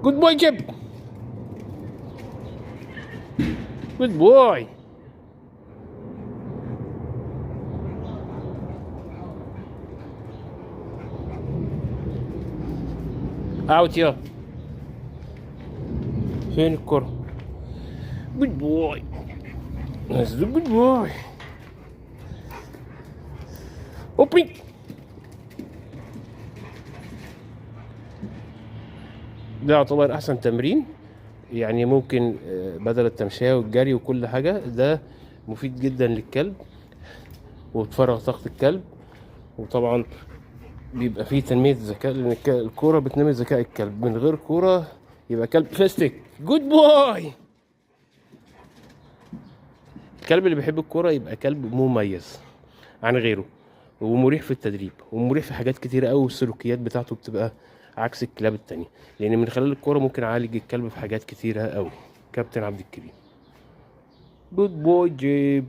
جود بوي جيب. جود بوي. اوت يا. فين الكرة؟ جود بوي. جود بوي. اوبن. ده يعتبر احسن تمرين، يعني ممكن بدل التمشية والجري وكل حاجة، ده مفيد جدا للكلب وبتفرغ طاقة الكلب. وطبعا بيبقى فيه تنمية ذكاء، لأن الكورة بتنمي ذكاء الكلب. من غير كورة يبقى كلب فيستك. جود بوي. الكلب اللي بيحب الكورة يبقى كلب مميز عن غيره، ومريح في التدريب، ومريح في حاجات كتيرة أوي. السلوكيات بتاعته بتبقى عكس الكلاب التانية، لأن من خلال الكورة ممكن أعالج الكلب في حاجات كتيرة أوي. كابتن عبد الكريم. جود بوي جيب.